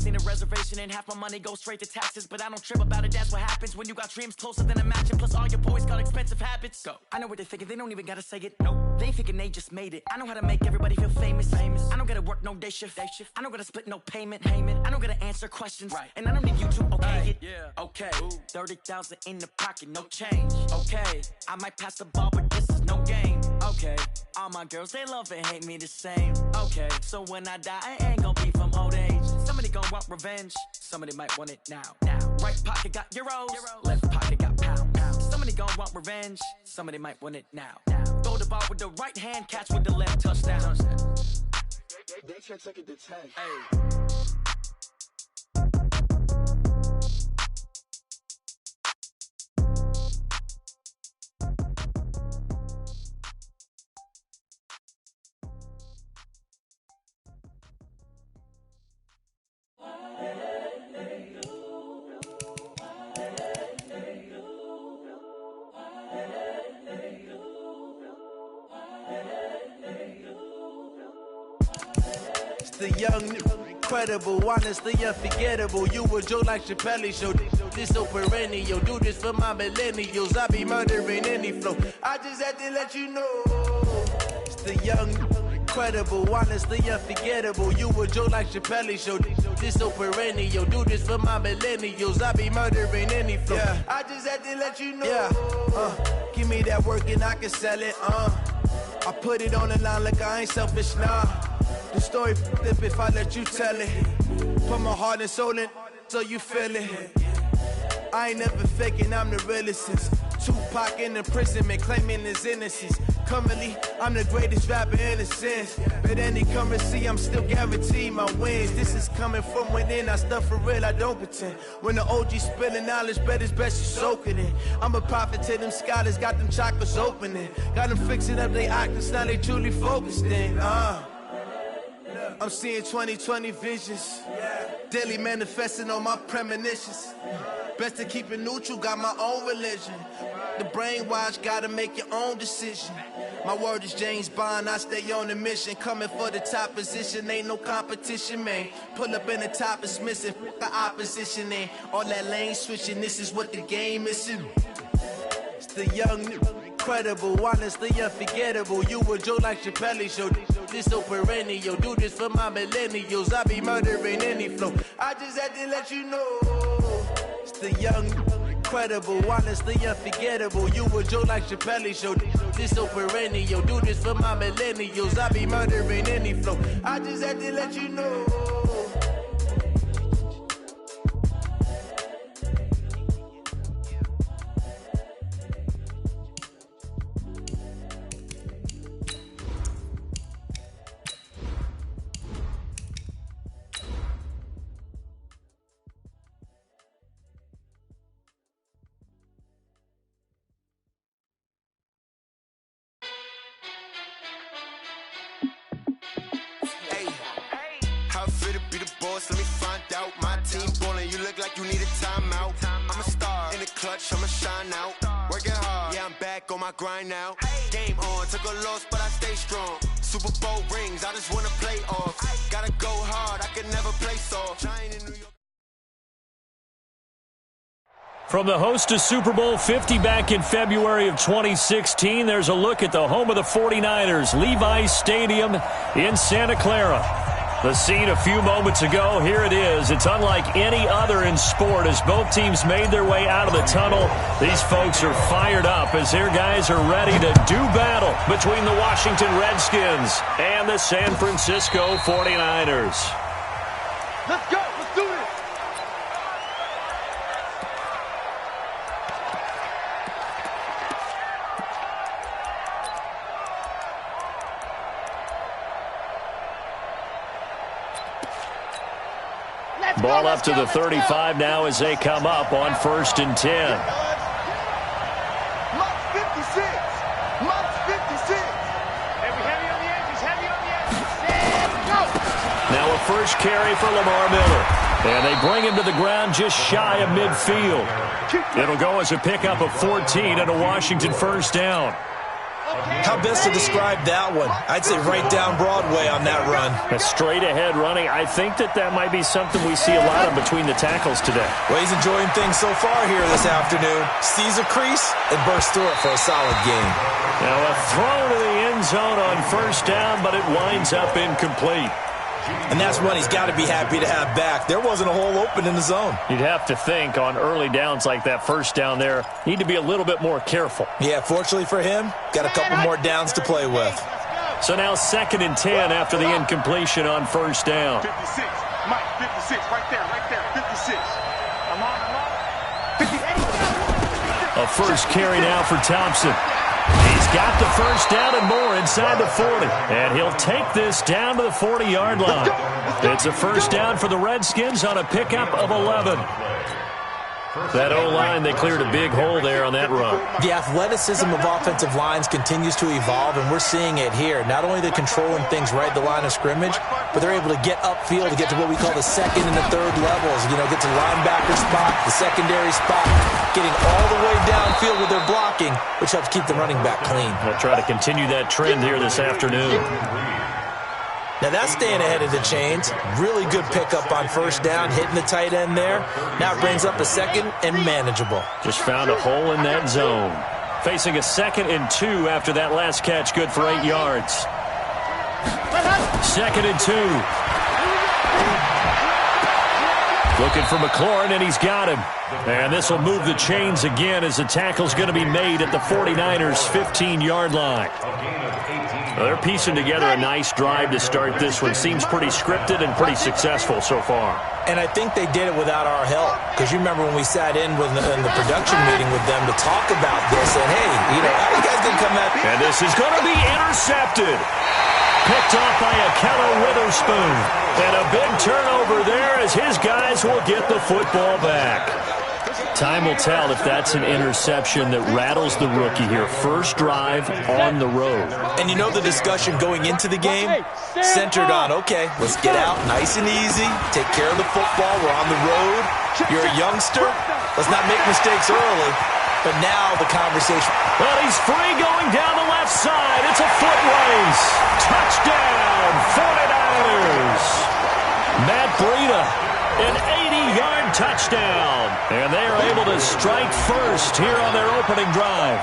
Seen a reservation and half my money goes straight to taxes, but I don't trip about it. That's what happens when you got dreams closer than a matching. Plus all your boys got expensive habits. Go. I know what they're thinking, they don't even gotta say it. Nope. They thinking they just made it. I know how to make everybody feel famous. I don't gotta work no day shift. I don't gotta split no payment. I don't gotta answer questions. Right. And I don't need you to okay it. Yeah. Okay. 30,000 in the pocket, no change. Okay. I might pass the ball, but this is no game. Okay. All my girls, they love and hate me the same. Okay. So when I die, I ain't gonna be from old age. Somebody gon' want revenge. Somebody might want it now. Right pocket got euros. Left pocket got pounds. Somebody gon' want revenge. Somebody might want it now. Throw the ball with the right hand, catch with the left, touchdown. They can't take it to 10. Hey. The young, incredible, honestly unforgettable. You a Joe like Chappelle show. This so perennial. Do this for my millennials. I be murdering any flow. I just had to let you know. It's the young, incredible, honestly unforgettable. You a Joe like Chappelle show. This so perennial. Do this for my millennials. I be murdering any flow. Yeah. I just had to let you know. Yeah. Give me that work and I can sell it. I put it on the line like I ain't selfish, nah. The story flip if I let you tell it. Put my heart and soul in so you feel it. I ain't never faking, I'm the realest since Tupac in imprisonment, claiming his innocence. Currently, I'm the greatest rapper in a sense. But any currency, I'm still guaranteed my wins. This is coming from within, I stuff for real, I don't pretend. When the OG spilling knowledge, bet it's best you soak it in. I'm a prophet to them scholars, got them chakras opening. Got them fixing up they octaves, now they truly focused in. I'm seeing 2020 visions. Daily manifesting on my premonitions. Best to keep it neutral, got my own religion. The brainwash, gotta make your own decision. My word is James Bond, I stay on the mission. Coming for the top position, ain't no competition, man. Pull up in the top, it's missing, the opposition ain't. All that lane switching, this is what the game is. It's the young, incredible, honestly unforgettable. You a Joe like Chappelle show. This so perennial. Do this for my millennials. I be murdering any flow. I just had to let you know. It's the young, incredible, honestly unforgettable. You a Joe like Chappelle show. This so perennial. Do this for my millennials. I be murdering any flow. I just had to let you know. Let me find out. My team ballin', you look like you need a timeout. I'm a star in the clutch, I'ma shine out. Working hard, yeah, I'm back on my grind now. Game on, took a loss, but I stay strong. Super Bowl rings, I just wanna play off. Gotta go hard, I can never play soft. Giant in New York. From the host to Super Bowl 50 back in February of 2016, there's a look at the home of the 49ers, Levi's Stadium in Santa Clara. The scene a few moments ago, here it is. It's unlike any other in sport as both teams made their way out of the tunnel. These folks are fired up as their guys are ready to do battle between the Washington Redskins and the San Francisco 49ers. Let's go. Let's do this. Ball up to the 35 now as they come up on 1st and 10. Mark 56. Mark 56. Heavy on the edges. Heavy on the edges. Go. Now a first carry for Lamar Miller. And they bring him to the ground just shy of midfield. It'll go as a pickup of 14 and a Washington first down. How best to describe that one? I'd say right down Broadway on that run. A straight-ahead running. I think that might be something we see a lot of between the tackles today. Well, he's enjoying things so far here this afternoon. Sees a crease and bursts through it for a solid gain. Now a throw to the end zone on first down, but it winds up incomplete. And that's one he's got to be happy to have back. There wasn't a hole open in the zone. You'd have to think on early downs like that first down there, need to be a little bit more careful. Yeah, fortunately for him, got a couple more downs to play with. So now 2nd and 10 after the incompletion on first down. 56. Mike, 56. Right there. 56. I'm on. A first carry now for Thompson. He's got the first down and more inside the 40. And he'll take this down to the 40-yard line. It's a first down for the Redskins on a pickup of 11. That O-line, they cleared a big hole there on that run. The athleticism of offensive lines continues to evolve, and we're seeing it here. Not only are they controlling things right at the line of scrimmage, but they're able to get upfield to get to what we call the second and the third levels. You know, get to the linebacker spot, the secondary spot, getting all the way downfield with their blocking, which helps keep the running back clean. They'll try to continue that trend here this afternoon. Now that's staying ahead of the chains. Really good pickup on first down, hitting the tight end there. Now it brings up a second and manageable. Just found a hole in that zone. Facing a 2nd and 2 after that last catch, good for 8 yards. 2nd and 2. Looking for McLaurin, and he's got him. And this will move the chains again as the tackle's going to be made at the 49ers' 15-yard line. Well, they're piecing together a nice drive to start this one. Seems pretty scripted and pretty successful so far. And I think they did it without our help. Because you remember when we sat in the production meeting with them to talk about this. And, hey, you know, how you guys going to come at? And this is going to be intercepted. Picked off by Akello Witherspoon. And a big turnover there as his guys will get the football back. Time will tell if that's an interception that rattles the rookie here. First drive on the road. And you know the discussion going into the game centered on, okay, let's get out nice and easy, take care of the football, we're on the road, you're a youngster, let's not make mistakes early. But now the conversation. Well, he's free going down the left side. It's a foot race. Touchdown, 49ers. Matt Breida, an 80-yard touchdown. And they are able to strike first here on their opening drive.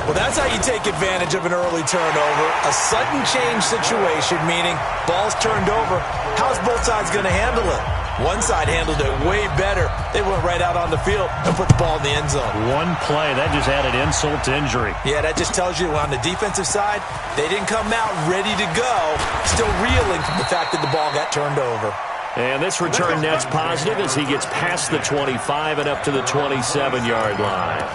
Well, that's how you take advantage of an early turnover. A sudden change situation, meaning ball's turned over. How's both sides going to handle it? One side handled it way better. They went right out on the field and put the ball in the end zone. One play, that just added insult to injury. Yeah, that just tells you on the defensive side, they didn't come out ready to go, still reeling from the fact that the ball got turned over. And this return net's positive as he gets past the 25 and up to the 27-yard line.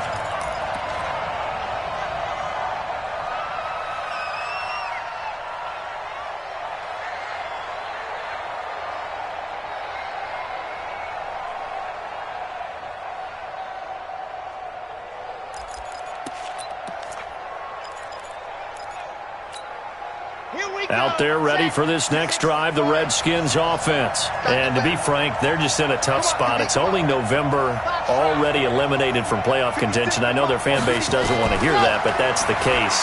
Out there ready for this next drive, the Redskins offense. And to be frank, they're just in a tough spot. It's only November, already eliminated from playoff contention. I know their fan base doesn't want to hear that, but that's the case.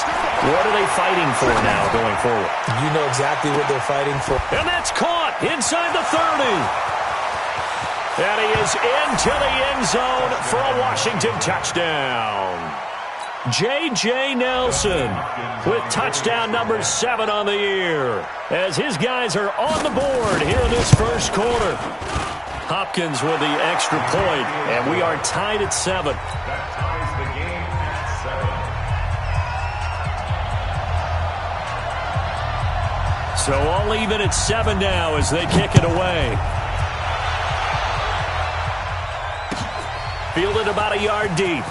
What are they fighting for now going forward? You know exactly what they're fighting for. And that's caught inside the 30. And he is into the end zone for a Washington touchdown. J.J. Nelson with touchdown number 7 on the year as his guys are on the board here in this first quarter. Hopkins with the extra point, and we are tied at 7. So all even at 7 now as they kick it away. Fielded about a yard deep.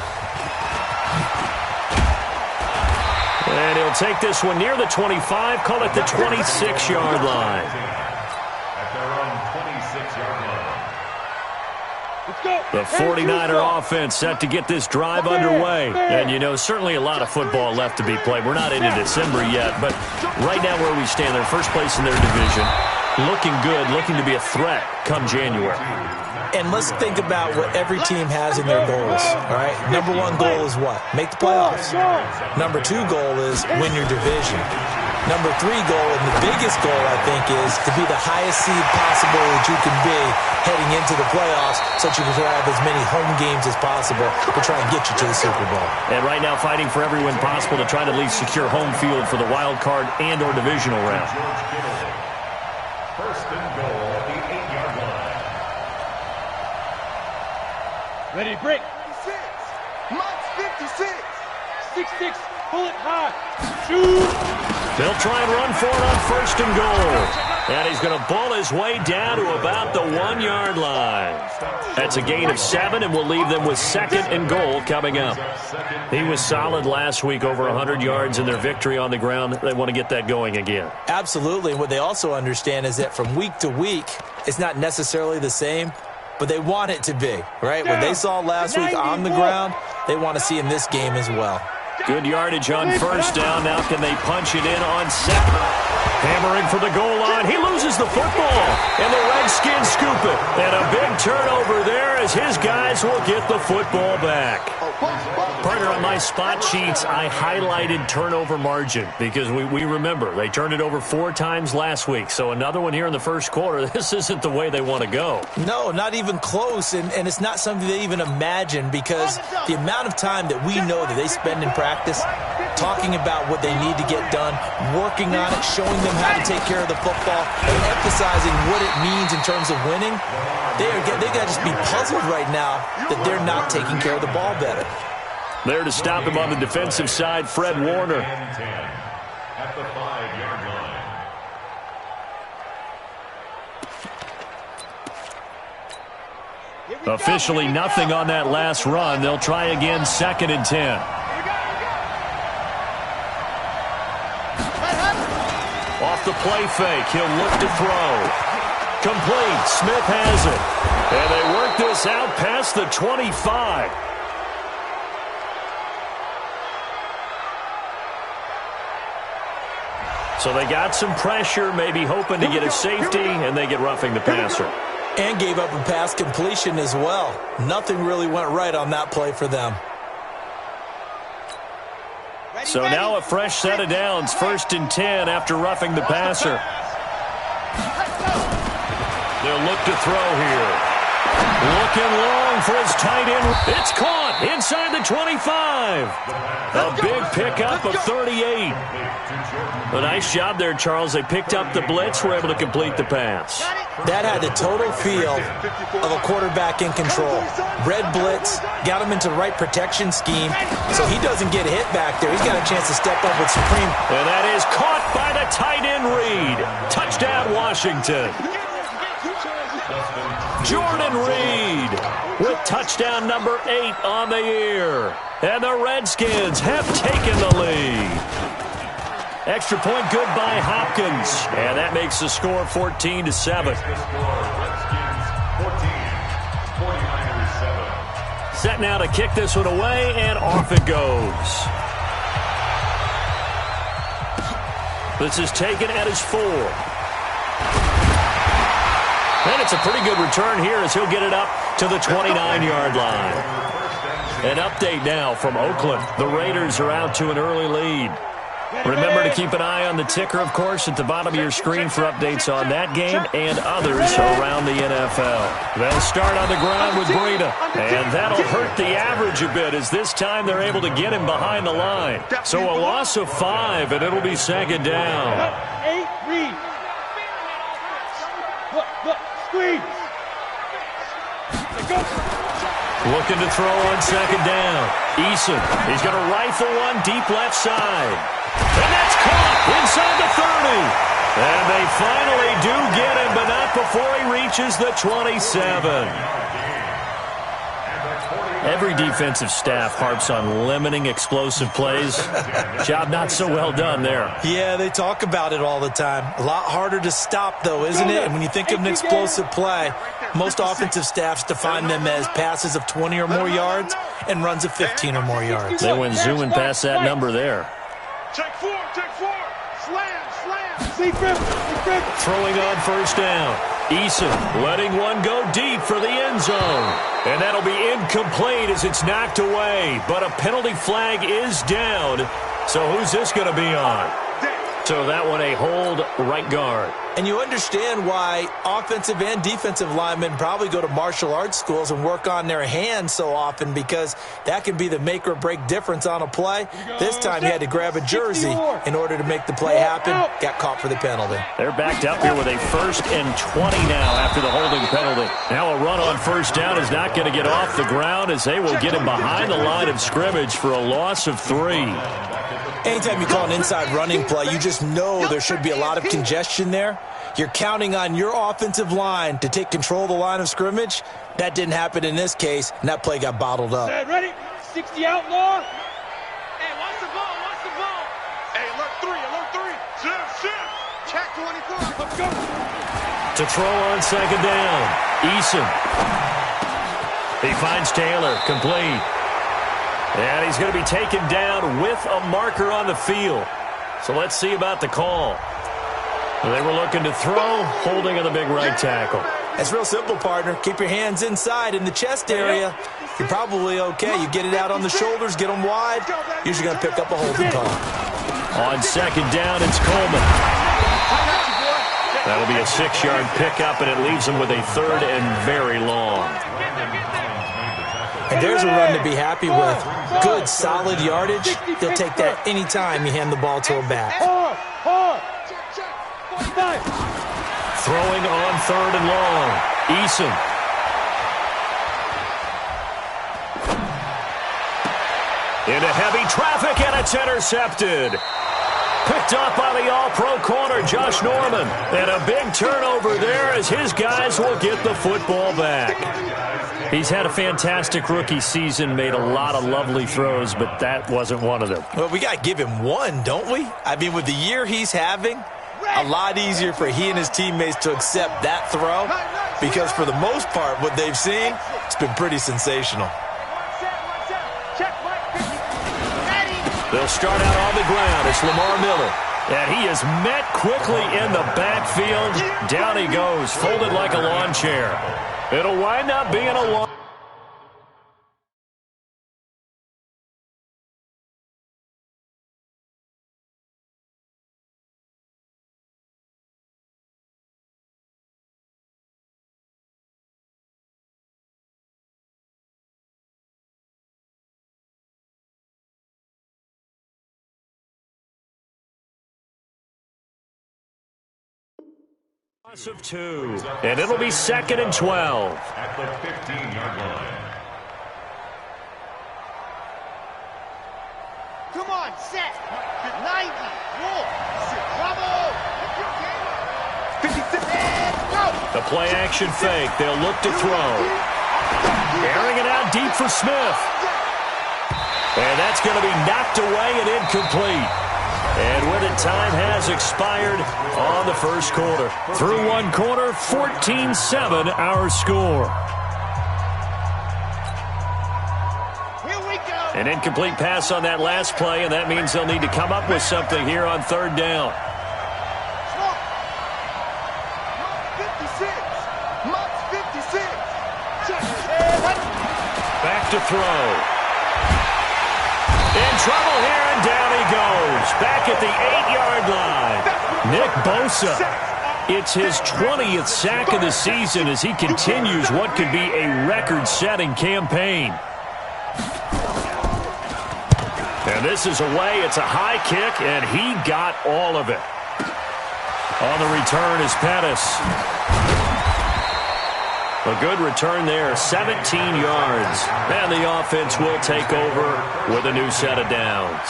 And he'll take this one near the 25, call it the 26-yard line. At their own 26-yard line. The 49er offense set to get this drive underway. And, you know, certainly a lot of football left to be played. We're not into December yet, but right now where we stand, they're first place in their division. looking good, looking to be a threat come January. And let's think about what every team has in their goals, all right? Number one goal is what? Make the playoffs. Number two goal is win your division. Number three goal, and the biggest goal, I think, is to be the highest seed possible that you can be heading into the playoffs so that you can have as many home games as possible to try and get you to the Super Bowl. And right now fighting for every win possible to try to at least secure home field for the wild card and or divisional round. First and goal at the 8-yard line. Ready to break. 56. Mike's 56. 6-6. Pull it high. Shoot. They'll try and run for it on first and goal. And he's going to ball his way down to about the 1-yard line. That's a gain of 7, and we'll leave them with second and goal coming up. He was solid last week, over 100 yards in their victory on the ground. They want to get that going again. Absolutely. And what they also understand is that from week to week, it's not necessarily the same, but they want it to be, right? What they saw last week on the ground, they want to see in this game as well. Good yardage on first down. Now can they punch it in on second? Hammering for the goal line. He loses the football. And the Redskins scoop it. And a big turnover there as his guys will get the football back. Partner, on my spot sheets, I highlighted turnover margin because we remember they turned it over 4 times last week. So another one here in the first quarter. This isn't the way they want to go. No, not even close. And it's not something they even imagine because the amount of time that we know that they spend in practice talking about what they need to get done, working on it, showing them how to take care of the football, and emphasizing what it means in terms of winning. They got to just be puzzled right now that they're not taking care of the ball better. There to stop him on the defensive side, Fred Warner. At the 5-yard line. Officially nothing on that last run. They'll try again, second and 10. Off the play fake, he'll look to throw. Complete, Smith has it. And they work this out past the 25. So they got some pressure, maybe hoping to get a safety, and they get roughing the passer. And gave up a pass completion as well. Nothing really went right on that play for them. So now a fresh set of downs, first and 10 after roughing the passer. They'll look to throw here. Looking long for his tight end. It's caught inside the 25. A big pickup of 38. A nice job there, Charles. They picked up the blitz, were able to complete the pass. That had the total feel of a quarterback in control. Red blitz, got him into the right protection scheme, so he doesn't get hit back there. He's got a chance to step up with supreme. And that is caught by the tight end Reed. Touchdown, Washington. Jordan Reed with touchdown number 8 on the year. And the Redskins have taken the lead. Extra point good by Hopkins. And that makes the score 14-7. Set now to kick this one away, and off it goes. This is taken at his 4. And it's a pretty good return here as he'll get it up to the 29-yard line. An update now from Oakland. The Raiders are out to an early lead. Remember to keep an eye on the ticker, of course, at the bottom of your screen for updates on that game and others around the NFL. They'll start on the ground with Breida, and that'll hurt the average a bit as this time they're able to get him behind the line. So a loss of 5, and it'll be second down. 8, read. Look, squeeze. Looking to throw on second down. Eason, he's going to rifle one deep left side. And that's caught inside the 30. And they finally do get him, but not before he reaches the 27. Every defensive staff harps on limiting explosive plays. Job not so well done there. Yeah, they talk about it all the time. A lot harder to stop, though, isn't it? And when you think of an explosive play, most offensive staffs define them as passes of 20 or more yards and runs of 15 or more yards. They went zooming past that number there. Check 4, slam. Throwing on first down. Eason letting one go deep for the end zone. And that'll be incomplete as it's knocked away. But a penalty flag is down. So who's this going to be on? So that one a hold right guard. And you understand why offensive and defensive linemen probably go to martial arts schools and work on their hands so often, because that can be the make or break difference on a play. This time he had to grab a jersey in order to make the play happen. Got caught for the penalty. They're backed up here with a 1st and 20 now after the holding penalty. Now a run on first down is not going to get off the ground, as they will get him behind the line of scrimmage for a loss of 3. Anytime you call an inside running play, you just know there should be a lot of congestion there. You're counting on your offensive line to take control of the line of scrimmage. That didn't happen in this case, and that play got bottled up. Ready? 60 outlaw. Hey, watch the ball, watch the ball. Hey, alert 3. Shift. Check 24. Let's go. To throw on second down. Eason. He finds Taylor, complete. And he's going to be taken down with a marker on the field. So let's see about the call. They were looking to throw, holding on the big right tackle. That's real simple, partner. Keep your hands inside in the chest area. You're probably okay. You get it out on the shoulders, get them wide. Usually going to pick up a holding call. On second down, it's Coleman. That'll be a 6-yard pickup, and it leaves him with a 3rd and very long. And there's a run to be happy with. Good, solid yardage. They'll take that any time you hand the ball to a back. Throwing on 3rd and long. Eason. Into heavy traffic, and it's intercepted. Picked up by the all-pro corner, Josh Norman. And a big turnover there as his guys will get the football back. He's had a fantastic rookie season, made a lot of lovely throws, but that wasn't one of them. Well, we got to give him one, don't we? I mean, with the year he's having, a lot easier for he and his teammates to accept that throw, because for the most part, what they've seen, it's been pretty sensational. They'll start out on the ground. It's Lamar Miller. And he is met quickly in the backfield. Down he goes, folded like a lawn chair. It'll wind up being a long. Of 2, and it'll be 2nd and 12. At the 15-yard line. Come on, set. 90. Roll. Bravo. 56. Go. The play action fake. They'll look to throw. Airing it out deep for Smith. And that's going to be knocked away and incomplete. And with it, time has expired on the first quarter. Through one quarter, 14-7 our score. Here we go. An incomplete pass on that last play, and that means they'll need to come up with something here on 3rd down. 56. Back to throw. In trouble here, and down he goes. Back at the 8-yard line. Nick Bosa. It's his 20th sack of the season as he continues what could be a record-setting campaign. And this is away. It's a high kick, and he got all of it. On the return is Pettis. A good return there, 17 yards. And the offense will take over with a new set of downs.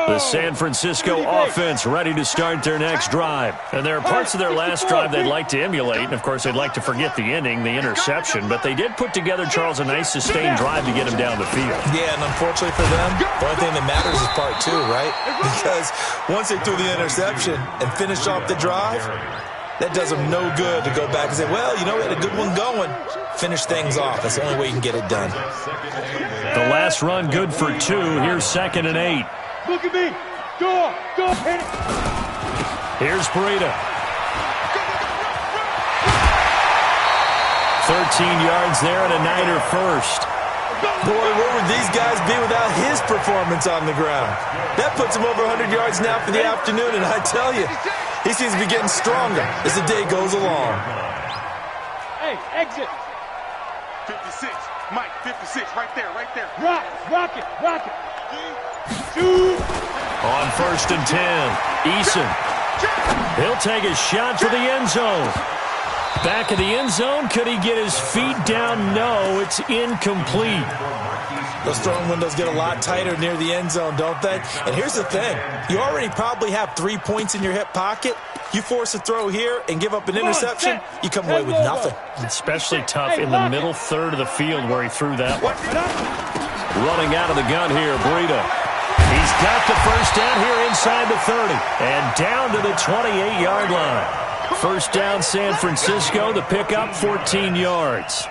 The San Francisco offense ready to start their next drive. And there are parts of their last drive they'd like to emulate. And, of course, they'd like to forget the ending, the interception. But they did put together, Charles, a nice sustained drive to get him down the field. Yeah, and unfortunately for them, the only thing that matters is part 2, right? Because once they threw the interception and finished off the drive, That does them no good to go back and say, well, you know, we had a good one going. Finish things off. That's the only way you can get it done. The last run good for 2. Here's 2nd and 8. Look at me. Go, hit it. Here's Breida. 13 yards there and a Niner first. Boy, where would these guys be without his performance on the ground? That puts him over 100 yards now for the afternoon, and I tell you, he seems to be getting stronger as the day goes along. Hey, exit. 56. Mike, 56. Right there. Rock it. Shoot. On 1st and 10, Eason. He'll take a shot for the end zone. Back of the end zone. Could he get his feet down? No, it's incomplete. Those throwing windows get a lot tighter near the end zone, don't they? And here's the thing. You already probably have 3 points in your hip pocket. You force a throw here and give up an interception, you come away with nothing. Especially tough in the middle third of the field where he threw that one. Running out of the gun here, Breida. He's got the first down here inside the 30 and down to the 28-yard line. First down, San Francisco. The pickup, 14 yards.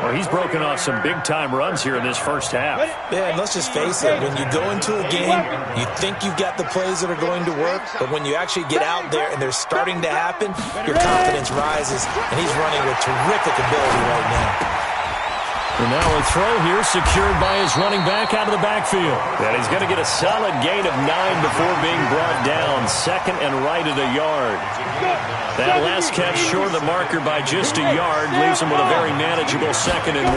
Well, he's broken off some big-time runs here in this first half. Yeah, and let's just face it. When you go into a game, you think you've got the plays that are going to work, but when you actually get out there and they're starting to happen, your confidence rises, and he's running with terrific ability right now. And now a throw here secured by his running back out of the backfield. And he's going to get a solid gain of 9 before being brought down. 2nd and right at a yard. That last catch short of the marker by just a yard leaves him with a very manageable 2nd and 1.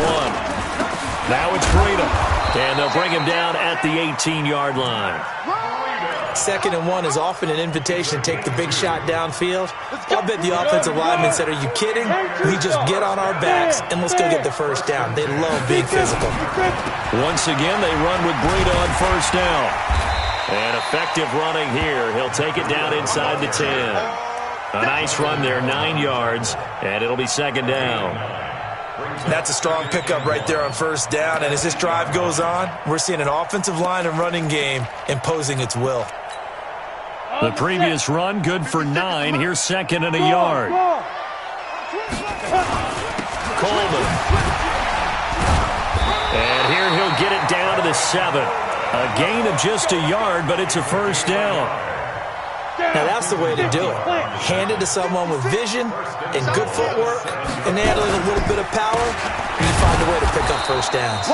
Now it's Breida. And they'll bring him down at the 18-yard line. 2nd and 1 is often an invitation to take the big shot downfield. I bet the offensive lineman said, are you kidding? We just get on our backs and let's go get the first down. They love being physical. Once again, they run with Breida on first down. And effective running here. He'll take it down inside the 10. A nice run there, 9 yards, and it'll be 2nd down. That's a strong pickup right there on first down. And as this drive goes on, we're seeing an offensive line and running game imposing its will. The previous run, good for 9. Here's 2nd and a yard. Coleman. And here he'll get it down to the 7. A gain of just a yard, but it's a first down. Now that's the way to do it. Hand it to someone with vision and good footwork, and add a little bit of power, and you find a way to pick up first downs.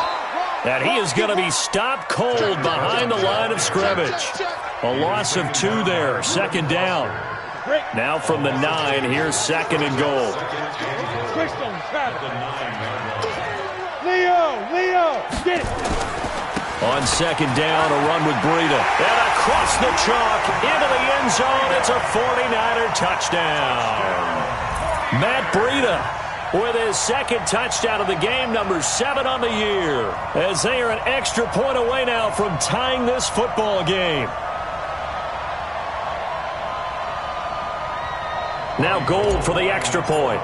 And he is going to be stopped cold behind the line of scrimmage. A loss of 2 there, 2nd down. Now from the 9, here's 2nd and goal. Leo, get it. On 2nd down, a run with Breida. And across the chalk, into the end zone. It's a 49er touchdown. Matt Breida with his 2nd touchdown of the game, number 7 on the year. As they are an extra point away now from tying this football game. Now Gold for the extra point.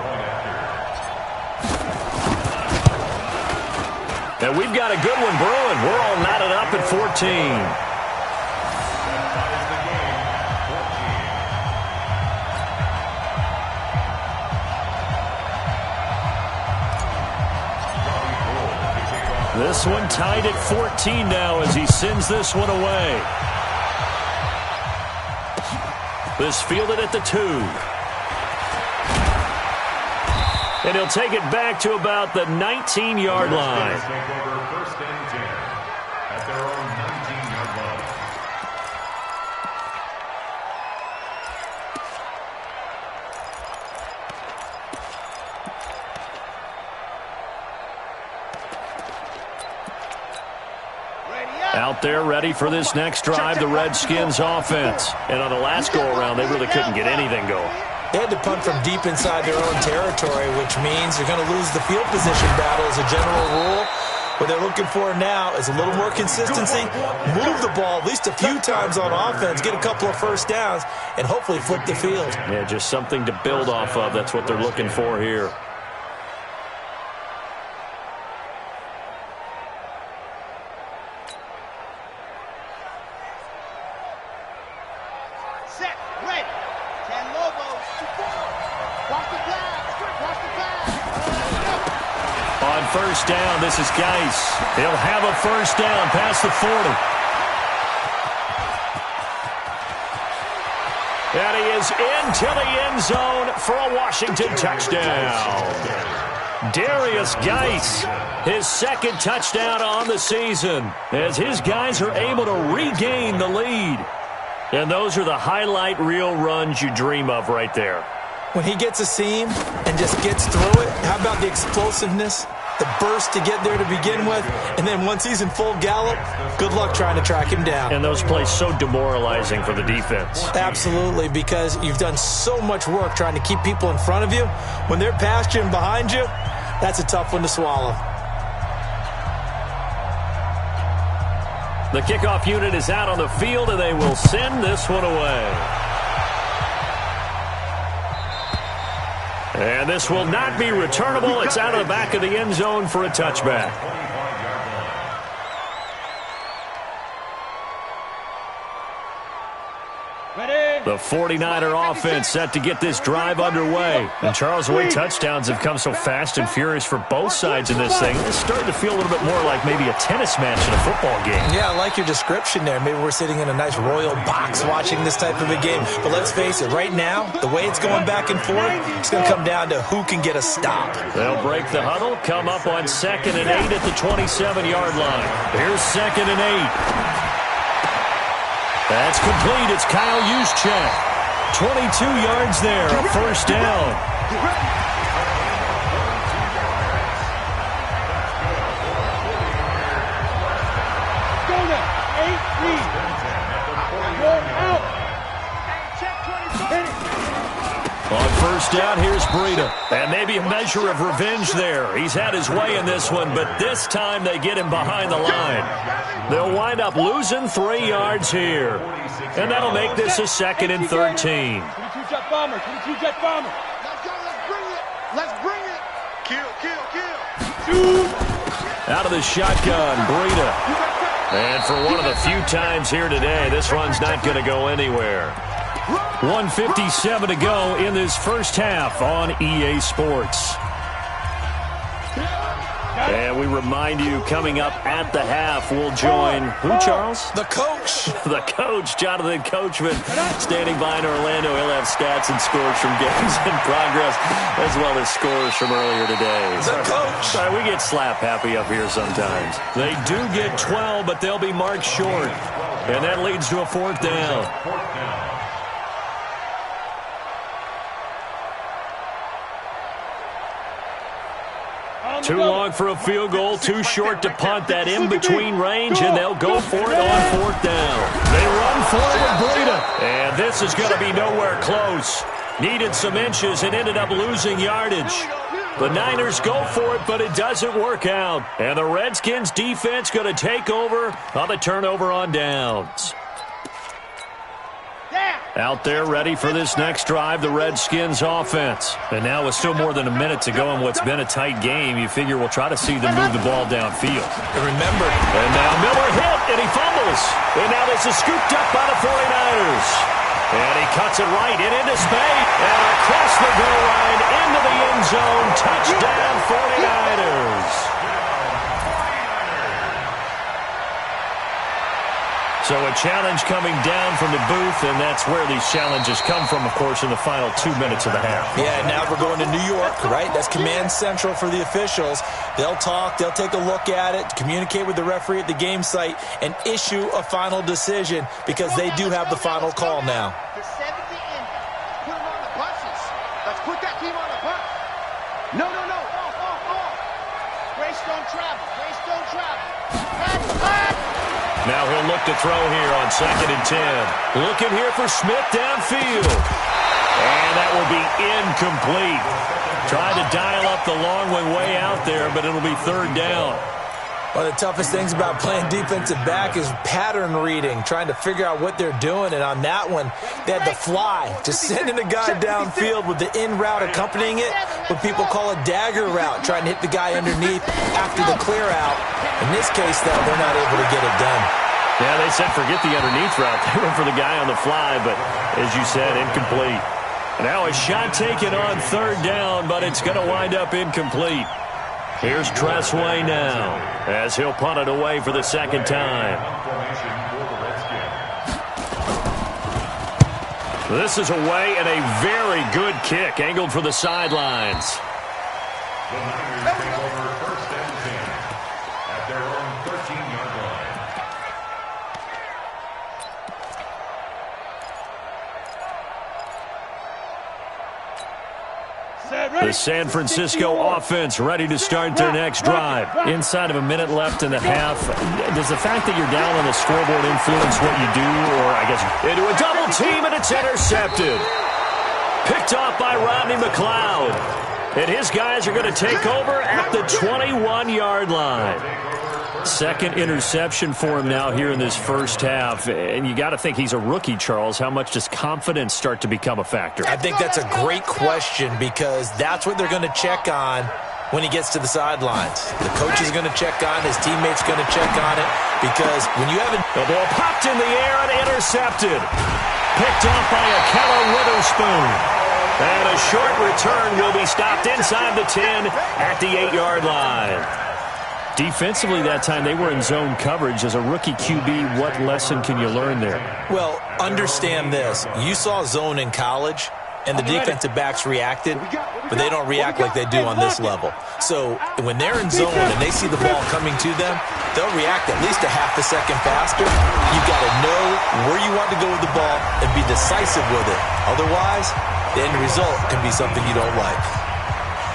And we've got a good one brewing. We're all knotted up at 14. This one tied at 14 now as he sends this one away. This fielded at the 2. And he'll take it back to about the 19-yard line. First and 10 at their own 19-yard line. Out there ready for this next drive, the Redskins offense. And on the last go-around, they really couldn't get anything going. They had to punt from deep inside their own territory, which means they're going to lose the field position battle as a general rule. What they're looking for now is a little more consistency, move the ball at least a few times on offense, get a couple of first downs, and hopefully flip the field. Yeah, just something to build off of. That's what they're looking for here. Set, ready. 10 Lobos. first down. This is Geis. He'll have a first down past the 40. And he is into the end zone for a Washington touchdown. Darius Geis, his second touchdown on the season, as his guys are able to regain the lead. And those are the highlight reel runs you dream of right there. When he gets a seam and just gets through it, how about the explosiveness, the burst to get there to begin with, and then once he's in full gallop, good luck trying to track him down. And those plays so demoralizing for the defense. Absolutely, because you've done so much work trying to keep people in front of you. When they're past you and behind you, that's a tough one to swallow. The kickoff unit is out on the field, and they will send this one away. And this will not be returnable. It's out of the back of the end zone for a touchback. The 49er offense set to get this drive underway. And Charles, the way touchdowns have come so fast and furious for both sides in this thing, it's starting to feel a little bit more like maybe a tennis match in a football game. Yeah, I like your description there. Maybe we're sitting in a nice royal box watching this type of a game. But let's face it, right now, the way it's going back and forth, it's going to come down to who can get a stop. They'll break the huddle, come up on 2nd and 8 at the 27-yard line. Here's 2nd and 8. That's complete. It's Kyle Juszczyk. 22 yards there, a first down. Go now. 8-3. Go out. On first down, here's Breida. And maybe a measure of revenge there. He's had his way in this one, but this time they get him behind the line. They'll wind up losing 3 yards here. And that'll make this a 2nd and 13. 22-jet bomber. 22-jet bomber. Let's go. Let's bring it. Let's bring it. Kill, kill, kill. Shoot. Out of the shotgun, Breida. And for one of the few times here today, this run's not going to go anywhere. 1:57 to go in this first half on EA Sports. And we remind you, coming up at the half, we'll join who, Charles? The coach. The coach, Jonathan Coachman, standing by in Orlando. He'll have stats and scores from games in progress, as well as scores from earlier today. The coach. Sorry, we get slap happy up here sometimes. They do get 12, but they'll be marked short. And that leads to a 4th down. Too long for a field goal, too short to punt. That in-between range, and they'll go for it on 4th down. They run for it with Breida. And this is going to be nowhere close. Needed some inches and ended up losing yardage. The Niners go for it, but it doesn't work out. And the Redskins defense going to take over on the turnover on downs. Out there ready for this next drive, the Redskins offense. And now with still more than a minute to go in what's been a tight game, you figure we'll try to see them move the ball downfield. And remember. And now Miller hit, and he fumbles. And now this is scooped up by the 49ers. And he cuts it right and into space. And across the goal line, into the end zone. Touchdown 49ers. So a challenge coming down from the booth, and that's where these challenges come from, of course, in the final 2 minutes of the half. Yeah, now we're going to New York, right? That's command central for the officials. They'll talk, they'll take a look at it, communicate with the referee at the game site, and issue a final decision because they do have the final call now. The 70 in. Put them on the buses. Let's put that team on the bus. No. Off. Grace don't travel. Now he'll look to throw here on 2nd and 10. Looking here for Smith downfield. And that will be incomplete. Tried to dial up the long one way out there, but it'll be 3rd down. One of the toughest things about playing defensive back is pattern reading, trying to figure out what they're doing. And on that one, they had the fly, just sending the guy downfield with the in route accompanying it, what people call a dagger route, trying to hit the guy underneath after the clear out. In this case, though, they're not able to get it done. Yeah, they said forget the underneath route. They went for the guy on the fly, but as you said, incomplete. Now a shot taken on 3rd down, but it's going to wind up incomplete. Here's Tressway now as he'll punt it away for the second time. This is away and a very good kick angled for the sidelines. The Niners take over first and 10 at their own 13-yard line. The San Francisco offense ready to start their next drive. Inside of a minute left in the half, does the fact that you're down on the scoreboard influence what you do? Or I guess into a double team and it's intercepted. Picked off by Rodney McLeod. And his guys are going to take over at the 21-yard line. Second interception for him now here in this first half. And you got to think he's a rookie, Charles. How much does confidence start to become a factor? I think that's a great question because that's what they're going to check on when he gets to the sidelines. The coach is going to check on, his teammates going to check on it because when you haven't... The ball popped in the air and intercepted. Picked off by Akella Witherspoon. And a short return will be stopped inside the 10 at the 8-yard line. Defensively that time, they were in zone coverage. As a rookie QB, what lesson can you learn there? Well, understand this. You saw zone in college, and the defensive backs reacted, but they don't react like they do on this level. So when they're in zone and they see the ball coming to them, they'll react at least a half a second faster. You've got to know where you want to go with the ball and be decisive with it. Otherwise, the end result can be something you don't like.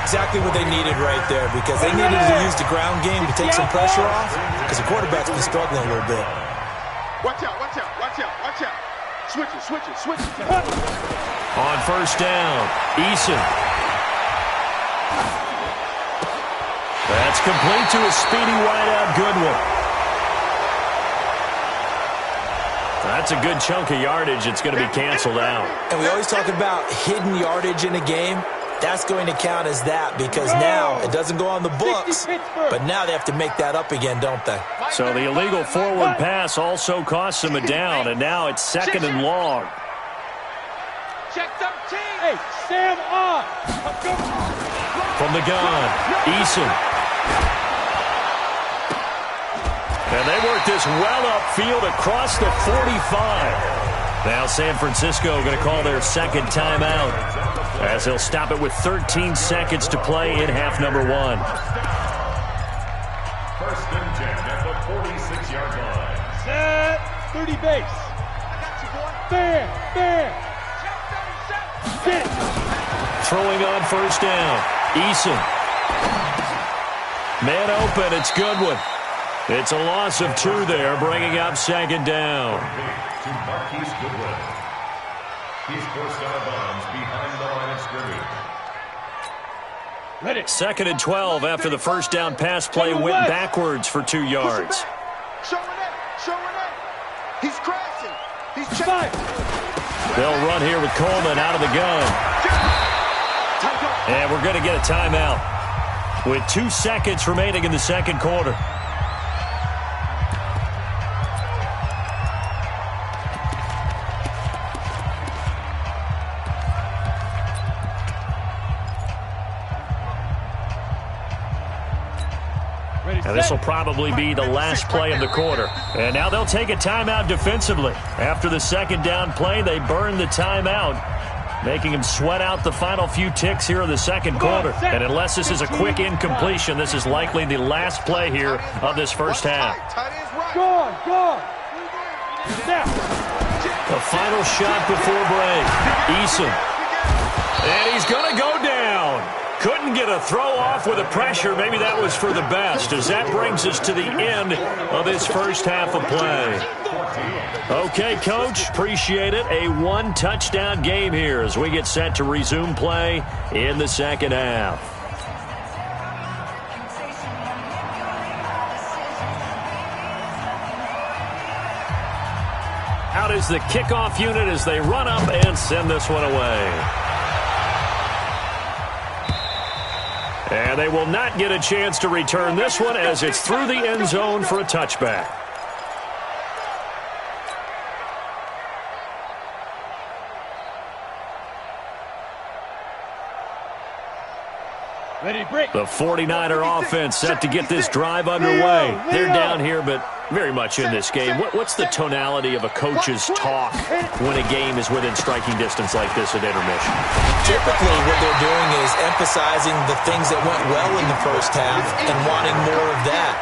Exactly what they needed right there because they needed to use the ground game to take some pressure off because the quarterback's been struggling a little bit. Watch out, watch out, watch out, watch out. Switch it, switch it, switch it. On first down, Eason. That's complete to a speedy wideout Goodwin. That's a good chunk of yardage. It's going to be canceled out. And we always talk about hidden yardage in a game. That's going to count as that because now it doesn't go on the books, but now they have to make that up again, don't they? So the illegal forward pass also costs them a down, and now it's second and long. Check 13. Hey, Sam on. From the gun, Eason. And they work this well upfield across the 45. Now San Francisco going to call their second timeout as they'll stop it with 13 seconds to play in half number one. First and 10 at the 46-yard line. Set. 30 base. Fair. Sit. Throwing on first down, Eason. Man open, it's Goodwin. It's a loss of 2 there, bringing up second down. To Marquise Goodwin. He's forced out of bounds behind the line of scrimmage. Ready. Second and 12 after the first down pass play went backwards for 2 yards. Show it. He's crashing. He's checking. They'll run here with Coleman out of the gun. And we're going to get a timeout with 2 seconds remaining in the second quarter. And this will probably be the last play of the quarter. And now they'll take a timeout defensively. After the second down play, they burn the timeout, making them sweat out the final few ticks here in the second quarter. And unless this is a quick incompletion, this is likely the last play here of this first half. Go on. The final shot before break. Eason. And he's going to go down. Couldn't get a throw off with the pressure. Maybe that was for the best, as that brings us to the end of this first half of play. Okay, Coach, appreciate it. A 1-touchdown game here as we get set to resume play in the second half. Out is the kickoff unit as they run up and send this one away. And they will not get a chance to return this one as it's through the end zone for a touchback. The 49er offense set to get this drive underway. They're down here, but very much in this game. What's the tonality of a coach's talk when a game is within striking distance like this at intermission? Typically, what they're doing is emphasizing the things that went well in the first half and wanting more of that.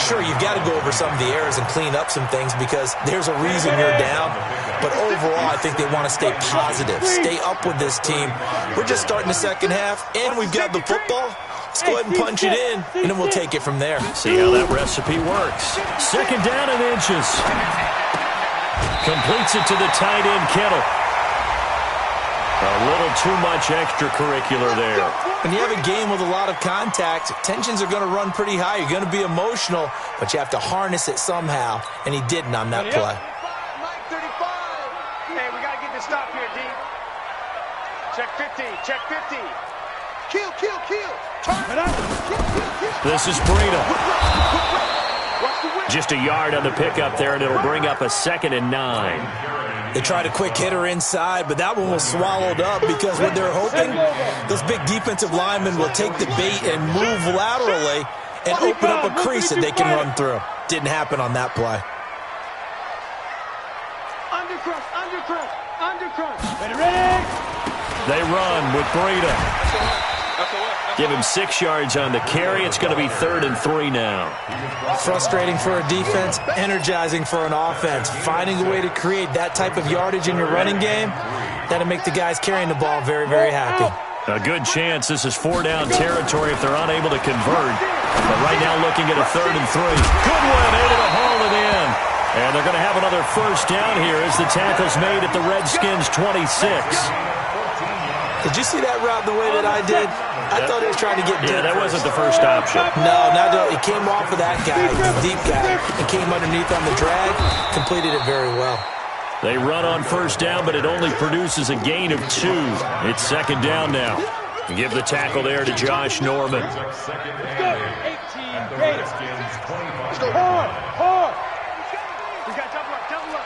Sure, you've got to go over some of the errors and clean up some things because there's a reason you're down. But overall, I think they want to stay positive, stay up with this team. We're just starting the second half, and we've got the football. Let's go ahead and punch it in, and then we'll take it from there. See how that recipe works. Second down and inches. Completes it to the tight end, Kittle. A little too much extracurricular there. When you have a game with a lot of contact, tensions are going to run pretty high. You're going to be emotional, but you have to harness it somehow, and he didn't on that play. Hey, we got to get this stop here, D. Check 50, check 50. Kill. Turn it up. Kill. This is Breida. Just a yard on the pickup there, and it'll bring up a 2nd and 9. They tried a quick hitter inside, but that one was swallowed up because what they're hoping, those big defensive linemen will take the bait and move laterally and open up a crease that they can run through. Didn't happen on that play. Undercrush. Ready? They run with Breida. Give him 6 yards on the carry. It's going to be 3rd and 3 now. Frustrating for a defense, energizing for an offense. Finding a way to create that type of yardage in your running game, that'll make the guys carrying the ball very, very happy. A good chance this is 4-down territory if they're unable to convert. But right now looking at a 3rd and 3. Goodwin able to haul it in. And they're going to have another first down here as the tackle's made at the Redskins' 26. Did you see that route the way that I did? I thought he was trying to get deep. Yeah, that wasn't the first option. No, he came off of that guy, the deep guy, and came underneath on the drag, completed it very well. They run on first down, but it only produces a gain of 2. It's 2nd down now. Give the tackle there to Josh Norman. Let's go. 18, great. Hard. We got double up.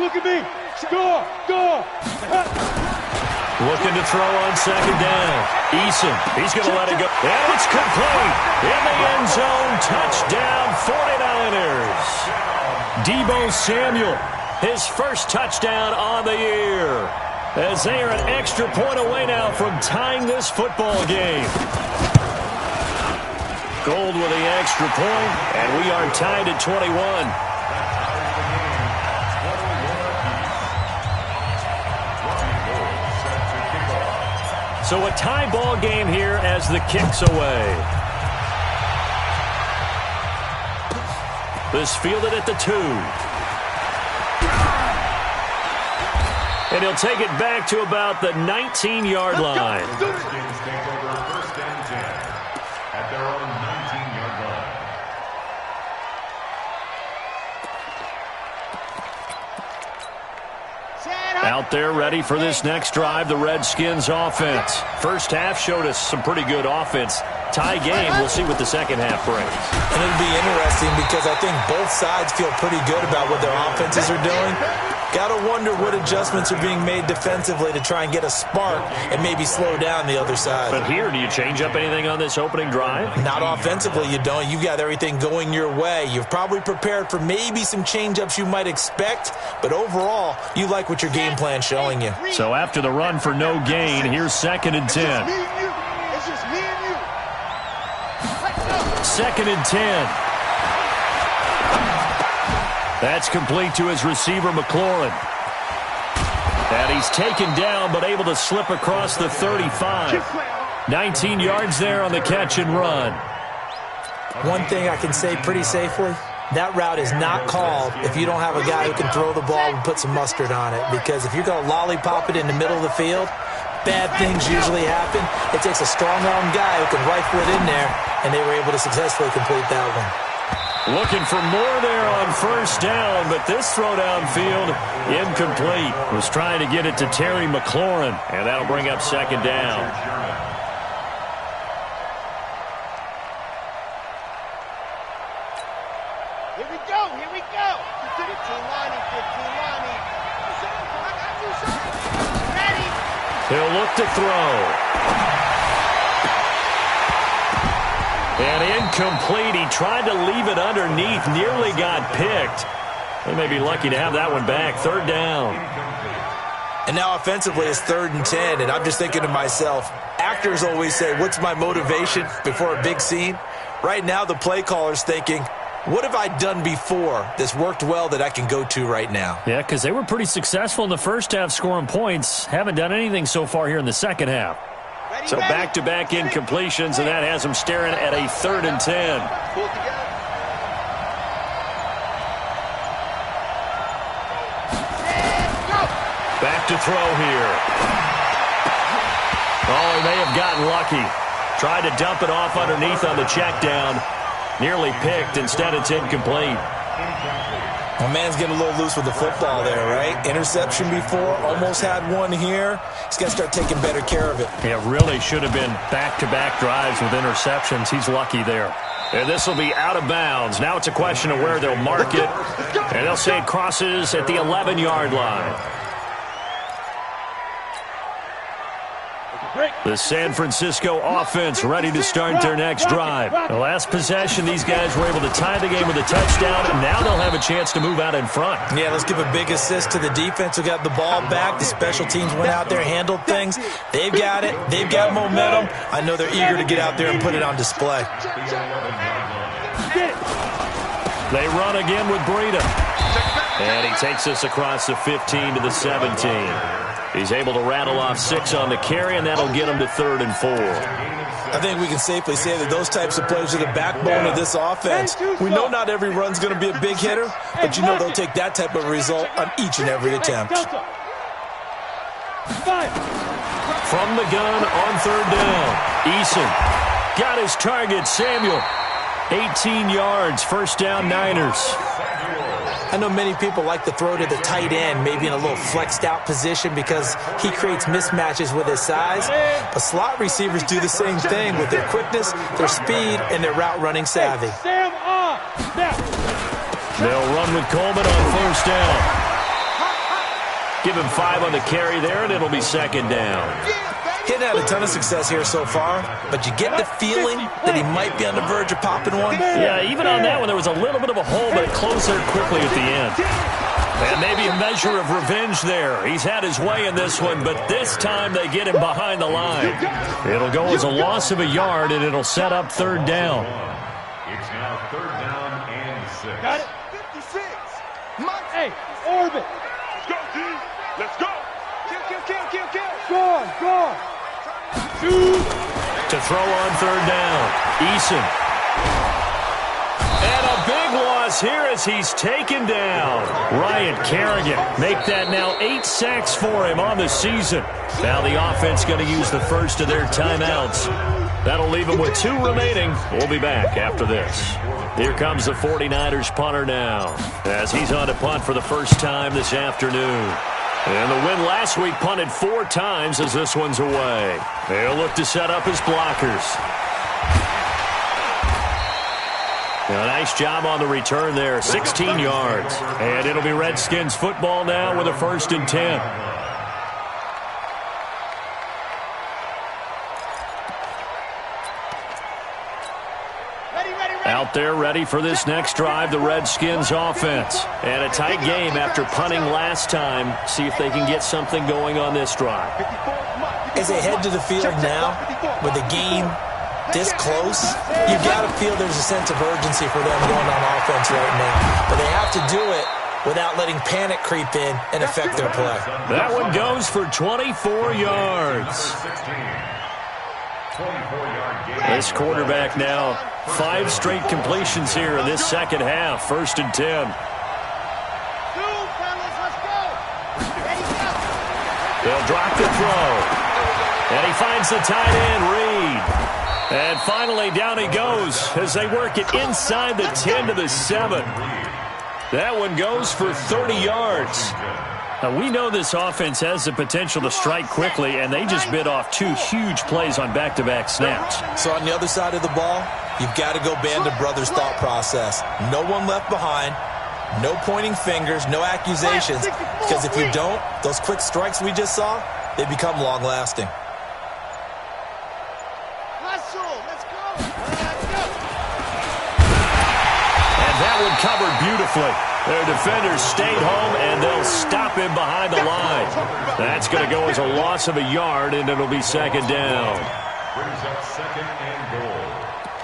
Look at me. Score. Looking to throw on 2nd down. Eason, he's going to let it go. And it's complete. In the end zone, touchdown 49ers. Deebo Samuel, his first touchdown on the year. As they are an extra point away now from tying this football game. Gold with the extra point, and we are tied at 21. So a tie ball game here as the kick's away. This fielded at the 2. And he'll take it back to about the 19-yard line. At their own 19-yard line. Out there ready for this next drive, the Redskins offense. First half showed us some pretty good offense. Tie game, we'll see what the second half brings. And it'll be interesting because I think both sides feel pretty good about what their offenses are doing. Got to wonder what adjustments are being made defensively to try and get a spark and maybe slow down the other side. But here, do you change up anything on this opening drive? Not offensively, you don't. You've got everything going your way. You've probably prepared for maybe some change-ups you might expect, but overall, you like what your game plan's showing you. So after the run for no gain, here's 2nd and 10. It's just me and you. 2nd and 10. That's complete to his receiver, McLaurin. And he's taken down, but able to slip across the 35. 19 yards there on the catch and run. One thing I can say pretty safely, that route is not called if you don't have a guy who can throw the ball and put some mustard on it. Because if you're going to lollipop it in the middle of the field, bad things usually happen. It takes a strong-arm guy who can rifle it in there, and they were able to successfully complete that one. Looking for more there on first down, but this throw downfield incomplete. Was trying to get it to Terry McLaurin, and that'll bring up 2nd down. Here we go. 15 lining. He'll look to throw. And incomplete. He tried to leave it underneath, nearly got picked. They may be lucky to have that one back. 3rd down. And now offensively it's 3rd and 10, and I'm just thinking to myself, actors always say, what's my motivation before a big scene? Right now the play caller's thinking, what have I done before that's worked well that I can go to right now? Yeah, because they were pretty successful in the first half scoring points. Haven't done anything so far here in the second half. So back-to-back incompletions, and that has them staring at a 3rd and 10. Back to throw here. Oh, he may have gotten lucky. Tried to dump it off underneath on the check down. Nearly picked. Instead, it's incomplete. My man's getting a little loose with the football there, right? Interception before, almost had one here. He's got to start taking better care of it. Yeah, really should have been back-to-back drives with interceptions. He's lucky there. And this will be out of bounds. Now it's a question of where they'll mark it. And they'll say it crosses at the 11-yard line. The San Francisco offense ready to start their next drive. The last possession, these guys were able to tie the game with a touchdown, and now they'll have a chance to move out in front. Yeah, let's give a big assist to the defense who got the ball back. The special teams went out there, handled things. They've got it. They've got momentum. I know they're eager to get out there and put it on display. They run again with Breida. And he takes us across the 15 to the 17. He's able to rattle off 6 on the carry, and that'll get him to 3rd and 4. I think we can safely say that those types of plays are the backbone of this offense. We know not every run's going to be a big hitter, but you know they'll take that type of result on each and every attempt. From the gun on 3rd down, Eason got his target, Samuel. 18 yards, 1st down, Niners. I know many people like to throw to the tight end, maybe in a little flexed out position because he creates mismatches with his size. But slot receivers do the same thing with their quickness, their speed, and their route running savvy. They'll run with Coleman on 1st down. Give him 5 on the carry there, and it'll be 2nd down. He's had a ton of success here so far, but you get the feeling that he might be on the verge of popping one. Yeah, even on that one, there was a little bit of a hole, but it closed there quickly at the end. And maybe a measure of revenge there. He's had his way in this one, but this time they get him behind the line. It'll go as a loss of a yard, and it'll set up 3rd down. It's now 3rd down and 6. Got it. 56. Hey, orbit. Let's go, D. Let's go. Kill. Go. To throw on 3rd down, Eason. And a big loss here as he's taken down. Ryan Kerrigan make that now 8 sacks for him on the season. Now the offense going to use the first of their timeouts. That'll leave them with 2 remaining. We'll be back after this. Here comes the 49ers punter now as he's on to punt for the first time this afternoon. And the win last week punted 4 times as this one's away. They'll look to set up his blockers. A nice job on the return there, 16 yards. And it'll be Redskins football now with a 1st and 10. Out there ready for this next drive, the Redskins offense. And a tight game after punting last time. See if they can get something going on this drive. As they head to the field now, with the game this close, you've got to feel there's a sense of urgency for them going on offense right now. But they have to do it without letting panic creep in and affect their play. That one goes for 24 yards. This quarterback now 5 straight completions here in this second half. 1st and 10. They'll drop the throw. And he finds the tight end, Reed. And finally down he goes as they work it inside the 10 to the 7. That one goes for 30 yards. Now, we know this offense has the potential to strike quickly, and they just bit off 2 huge plays on back-to-back snaps. So on the other side of the ball, you've got to go band of brothers thought process. No one left behind, no pointing fingers, no accusations, because if you don't, those quick strikes we just saw, they become long-lasting. covered beautifully. Their defenders stayed home, and they'll stop him behind the line. That's going to go as a loss of a yard, and it'll be second down. Brings up second and goal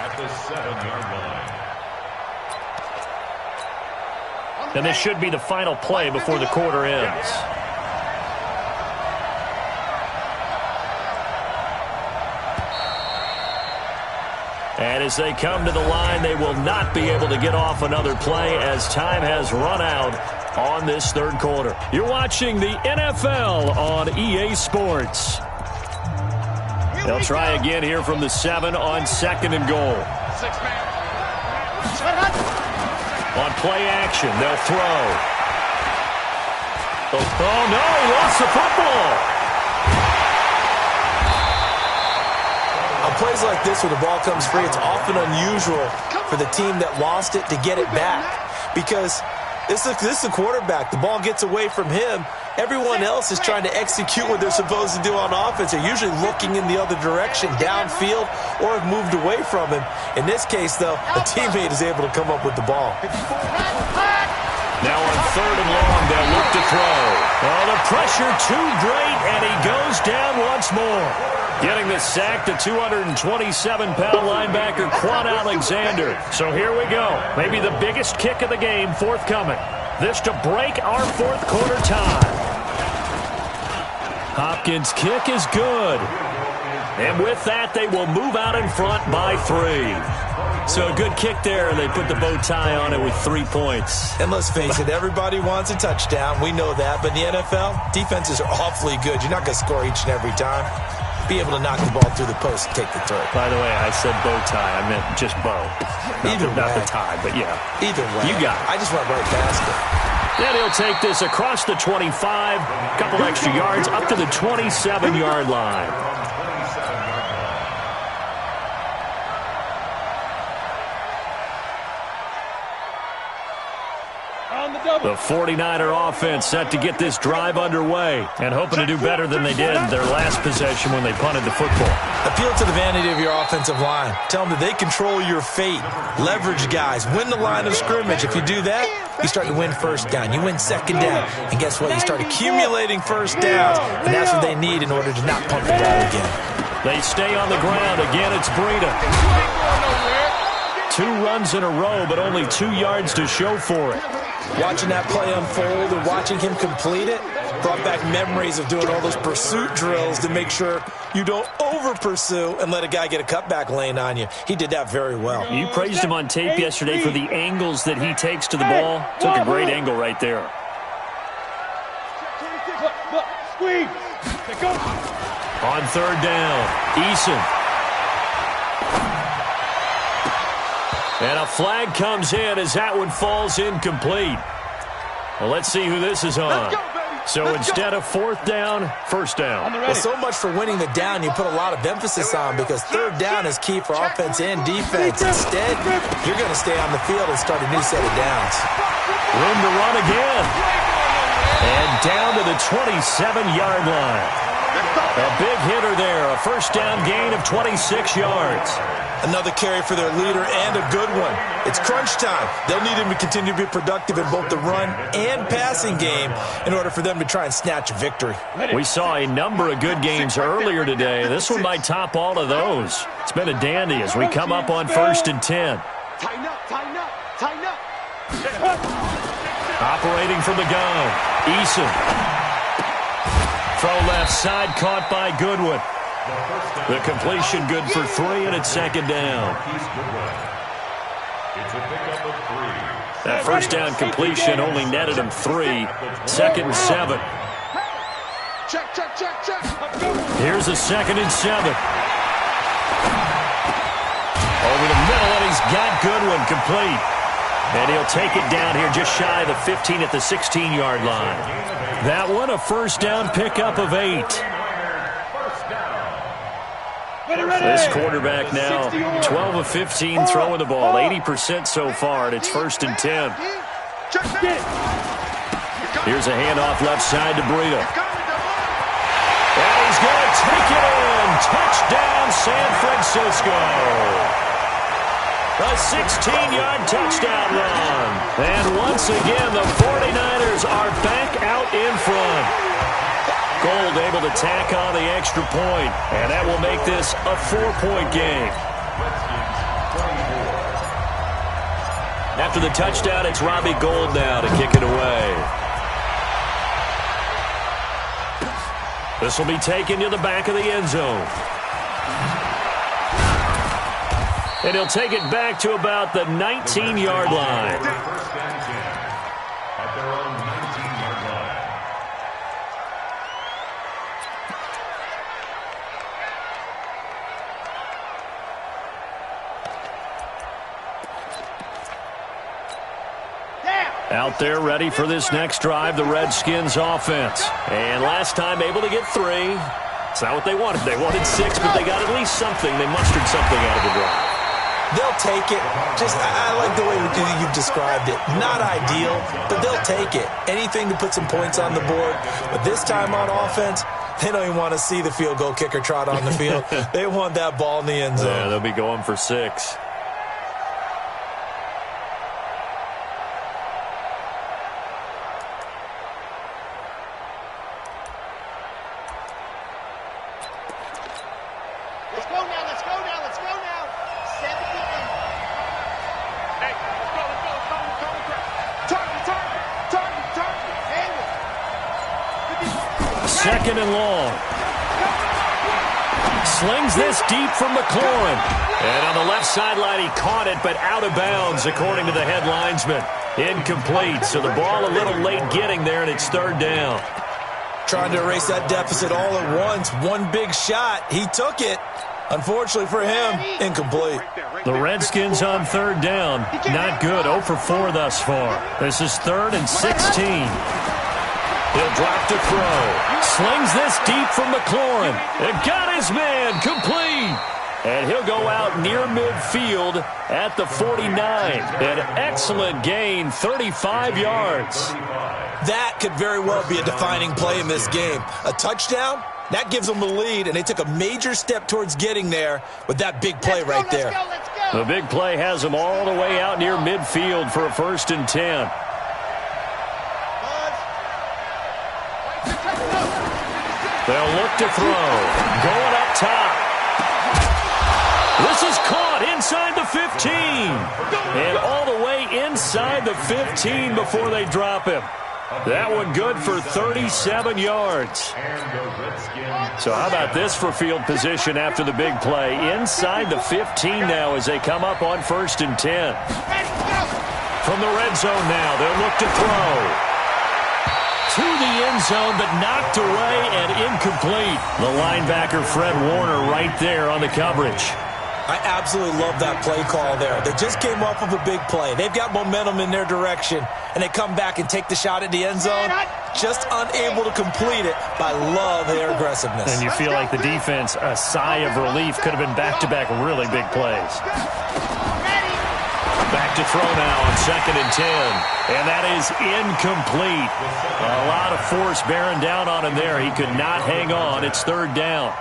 at the 7-yard line. And this should be the final play before the quarter ends. And as they come to the line, they will not be able to get off another play as time has run out on this third quarter. You're watching the NFL on EA Sports. They'll try again here from the 7 on second and goal. On play action, they'll throw. Oh, no, he lost the football. On plays like this where the ball comes free, it's often unusual for the team that lost it to get it back. Because this is a quarterback. The ball gets away from him. Everyone else is trying to execute what they're supposed to do on offense. They're usually looking in the other direction, downfield, or have moved away from him. In this case, though, a teammate is able to come up with the ball. Now on third and long, they'll look to throw. Oh, the pressure too great, and he goes down once more. Getting the sack, the 227-pound linebacker, Quan Alexander. So here we go. Maybe the biggest kick of the game forthcoming. This to break our fourth quarter tie. Hopkins' kick is good. And with that, they will move out in front by 3. So a good kick there, and they put the bow tie on it with 3 points. And let's face it, everybody wants a touchdown. We know that. But in the NFL, defenses are awfully good. You're not going to score each and every time. Be able to knock the ball through the post and take the throw. By the way, I said bow tie. I meant just bow. Not the tie, but yeah. Either way. You got it. I just went right past it. Then he'll take this across the 25, a couple extra yards, up to the 27-yard line. The 49er offense set to get this drive underway and hoping to do better than they did their last possession when they punted the football. Appeal to the vanity of your offensive line. Tell them that they control your fate. Leverage guys. Win the line of scrimmage. If you do that, you start to win first down. You win second down. And guess what? You start accumulating first downs. And that's what they need in order to not punt the ball again. They stay on the ground. Again, it's Breida. 2 runs in a row, but only 2 yards to show for it. Watching that play unfold and watching him complete it brought back memories of doing all those pursuit drills to make sure you don't over-pursue and let a guy get a cutback lane on you. He did that very well. You praised him on tape yesterday for the angles that he takes to the ball. Took a great angle right there. Squeeze. On third down, Eason. And a flag comes in as that one falls incomplete. Well, let's see who this is on. So instead of fourth down, first down. Well, so much for winning the down you put a lot of emphasis on because third down is key for offense and defense. Instead, you're going to stay on the field and start a new set of downs. Room to run again. And down to the 27-yard line. A big hitter there, a first down gain of 26 yards. Another carry for their leader and a good one. It's crunch time. They'll need him to continue to be productive in both the run and passing game in order for them to try and snatch a victory. We saw a number of good games earlier today. This one might top all of those. It's been a dandy as we come up on 1st and 10. Tighten up, tighten up, tighten up. Operating from the gun, Eason. Throw left side, caught by Goodwin. The completion good for 3, and it's second down. That first down completion only netted him 3. Second and 7. Check, check, check, check. Here's a 2nd and 7. Over the middle, and he's got Goodwin complete. And he'll take it down here just shy of the 15 at the 16-yard line. That one, a first down pickup of 8. This quarterback now, 12 of 15 throwing the ball, 80% so far, and it's 1st and 10. Here's a handoff left side to Breida. And he's going to take it in. Touchdown, San Francisco. A 16-yard touchdown run. And once again, the 49ers are back out in front. Gold able to tack on the extra point, and that will make this a 4-point game. After the touchdown, it's Robbie Gould now to kick it away. This will be taken to the back of the end zone. And he'll take it back to about the 19-yard line. First and 10 at their own 19-yard line. Out there ready for this next drive, the Redskins offense. And last time able to get 3. It's not what they wanted. They wanted 6, but they got at least something. They mustered something out of the drive. They'll take it. I like the way you've described it. Not ideal, but they'll take it. Anything to put some points on the board. But this time on offense, they don't even want to see the field goal kicker trot on the field. They want that ball in the end zone. Yeah, they'll be going for 6. Second and long. Slings this deep from McLaurin. And on the left sideline, he caught it, but out of bounds, according to the head linesman. Incomplete, so the ball a little late getting there, and it's third down. Trying to erase that deficit all at once. One big shot. He took it. Unfortunately for him, incomplete. The Redskins on third down. Not good. 0 for 4 thus far. This is 3rd and 16. He'll drop to throw. Slings this deep from McLaurin. And got his man. Complete. And he'll go out near midfield at the 49. An excellent gain, 35 yards. That could very well be a defining play in this game. A touchdown, that gives them the lead, and they took a major step towards getting there with that big play right there. Let's go. The big play has them all the way out near midfield for a 1st and 10. They'll look to throw. Going up top. This is caught inside the 15. And all the way inside the 15 before they drop him. That one good for 37 yards. So how about this for field position after the big play? Inside the 15 now as they come up on 1st and 10. From the red zone now, they'll look to throw. To the end zone, but knocked away and incomplete. The linebacker, Fred Warner, right there on the coverage. I absolutely love that play call there. They just came off of a big play. They've got momentum in their direction, and they come back and take the shot at the end zone, just unable to complete it. But I love their aggressiveness. And you feel like the defense, a sigh of relief, could have been back-to-back really big plays. Back to throw now on 2nd and 10. And that is incomplete. A lot of force bearing down on him there. He could not hang on. It's 3rd down.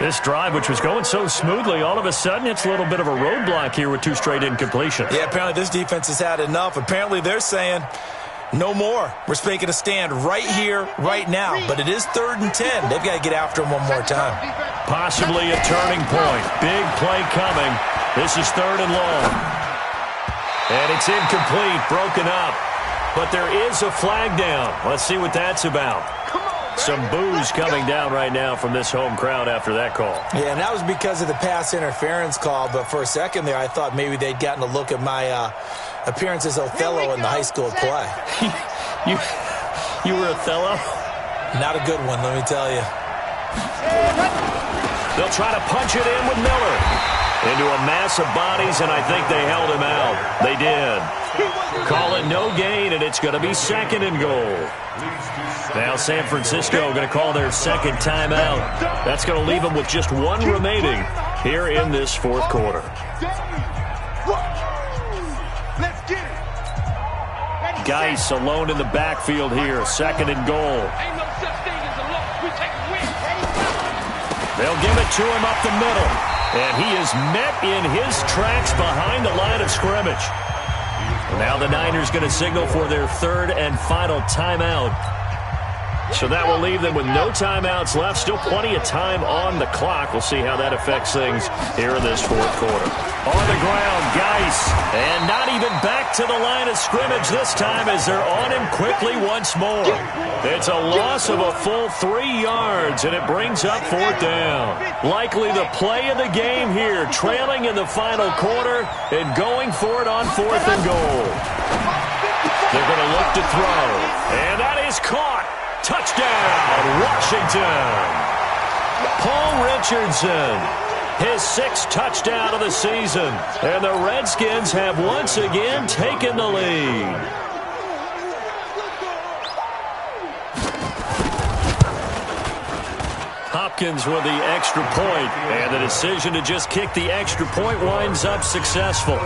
This drive, which was going so smoothly, all of a sudden it's a little bit of a roadblock here with 2 straight incompletions. Yeah, apparently this defense has had enough. Apparently they're saying, no more. We're making a stand right here, right now. But it is 3rd and 10. They've got to get after him one more time. Possibly a turning point. Big play coming. This is 3rd and long. And it's incomplete, broken up. But there is a flag down. Let's see what that's about. Some boos coming down right now from this home crowd after that call. Yeah, and that was because of the pass interference call. But for a second there, I thought maybe they'd gotten a look at my appearance as Othello in the high school play. You were Othello? Not a good one, let me tell you. They'll try to punch it in with Miller. Into a mass of bodies, and I think they held him out. They did. Call it no gain, and it's going to be 2nd and goal. Now San Francisco going to call their 2nd timeout. That's going to leave them with just 1 remaining here in this 4th quarter. Geis alone in the backfield here. 2nd and goal. They'll give it to him up the middle. And he is met in his tracks behind the line of scrimmage. Now the Niners going to signal for their third and final timeout. So that will leave them with no timeouts left. Still plenty of time on the clock. We'll see how that affects things here in this fourth quarter. On the ground, Geis. And not even back to the line of scrimmage this time as they're on him quickly once more. It's a loss of a full 3 yards, and it brings up fourth down. Likely the play of the game here, trailing in the final quarter and going for it on fourth and goal. They're going to look to throw. And that is caught. Touchdown, Washington. Paul Richardson, his 6th touchdown of the season. And the Redskins have once again taken the lead. Hopkins with the extra point, and the decision to just kick the extra point winds up successful.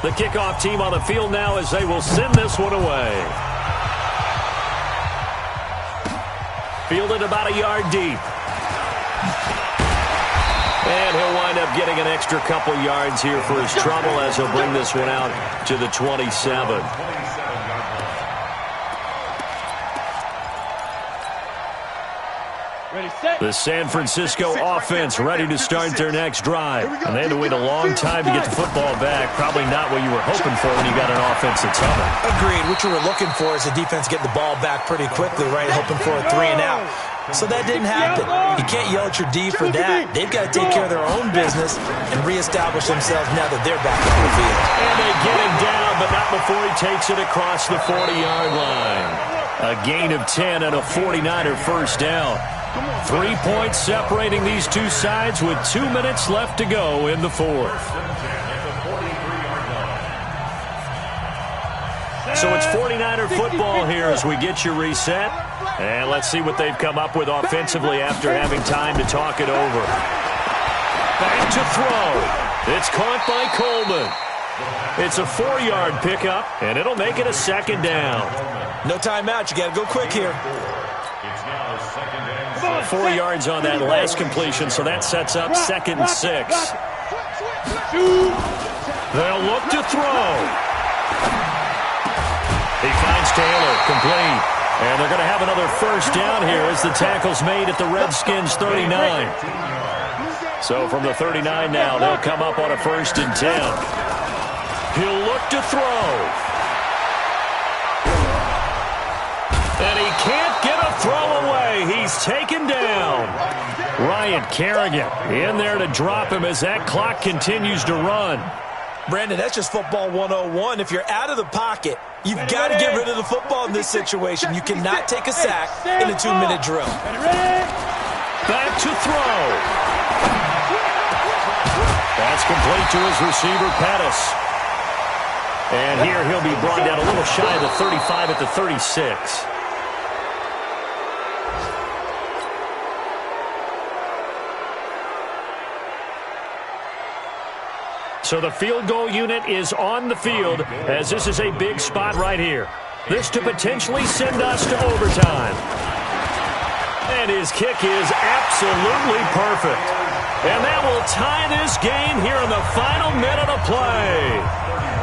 The kickoff team on the field now as they will send this one away. Fielded about a yard deep. And he'll wind up getting an extra couple yards here for his trouble as he'll bring this one out to the 27. The San Francisco offense ready to start their next drive. And they had to wait a long time to get the football back. Probably not what you were hoping for when you got an offense that's humming. Agreed. What you were looking for is the defense get the ball back pretty quickly, right? Hoping for a 3 and out. So that didn't happen. You can't yell at your D for that. They've got to take care of their own business and reestablish themselves now that they're back on the field. And they get him down, but not before he takes it across the 40-yard line. A gain of 10 and a 49er first down. 3 points separating these two sides with 2 minutes left to go in the fourth. So it's 49er football here as we get you reset. And let's see what they've come up with offensively after having time to talk it over. Back to throw. It's caught by Coleman. It's a 4-yard pickup, and it'll make it a second down. No timeout. You got to go quick here. 4 yards on that last completion, so that sets up 2nd and 6. They'll look to throw. He finds Taylor, complete. And they're going to have another first down here as the tackle's made at the Redskins' 39. So from the 39 now, they'll come up on a 1st and 10. He'll look to throw. And he can't get a throw away. He's taken down. Ryan Kerrigan in there to drop him as that clock continues to run. Brandon, that's just football 101. If you're out of the pocket, you've got to get rid of the football in this situation. You cannot take a sack in a 2-minute drill. Back to throw. That's complete to his receiver, Pettis. And here he'll be brought down a little shy of the 35 at the 36. So the field goal unit is on the field as this is a big spot right here. This to potentially send us to overtime. And his kick is absolutely perfect. And that will tie this game here in the final minute of play.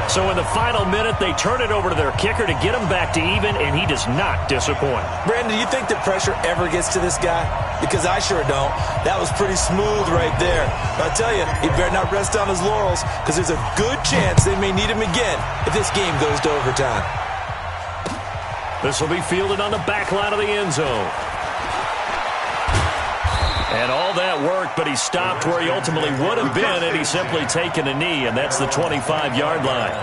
So in the final minute, they turn it over to their kicker to get him back to even, and he does not disappoint. Brandon, do you think that pressure ever gets to this guy? Because I sure don't. That was pretty smooth right there. But I tell you, he better not rest on his laurels because there's a good chance they may need him again if this game goes to overtime. This will be fielded on the back line of the end zone. And all that worked, but he stopped where he ultimately would have been had he simply taken a knee, and that's the 25-yard line.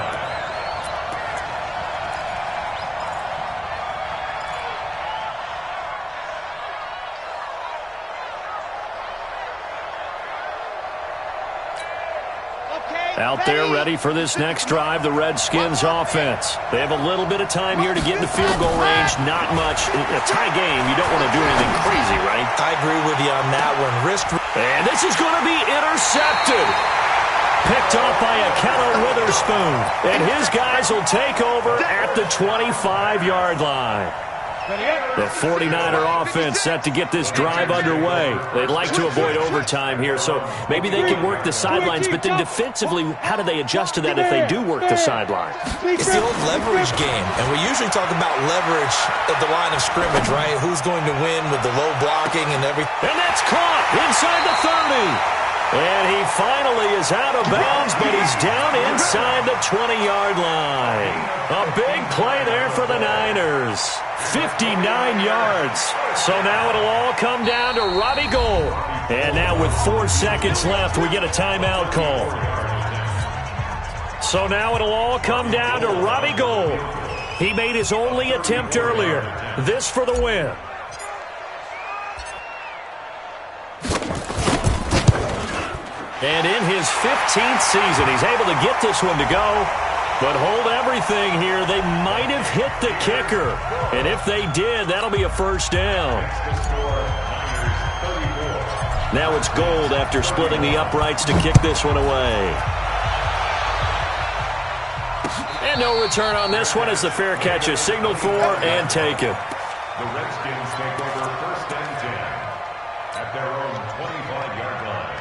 Out there ready for this next drive, the Redskins offense. They have a little bit of time here to get in the field goal range. Not much. A tie game, you don't want to do anything crazy, right? I agree with you on that one. And this is going to be intercepted. picked off by Akello Witherspoon. And his guys will take over at the 25-yard line. The 49er offense set to get this drive underway. They'd like to avoid overtime here, so maybe they can work the sidelines, but then defensively, how do they adjust to that if they do work the sideline? It's the old leverage game, and we usually talk about leverage at the line of scrimmage, right? Who's going to win with the low blocking and everything. And that's caught inside the 30. And he finally is out of bounds, but he's down inside the 20-yard line. A big play there for the Niners. 59 yards. So now it'll all come down to Robbie Gould. And now with 4 seconds left, we get a timeout call. So now it'll all come down to Robbie Gould. He made his only attempt earlier. This for the win. And in his 15th season, he's able to get this one to go. But hold everything here. They might have hit the kicker. And if they did, that'll be a first down. Now it's Gould after splitting the uprights to kick this one away. And no return on this one as the fair catch is signaled for and taken. The Redskins take over first and 10 at their own 25-yard line.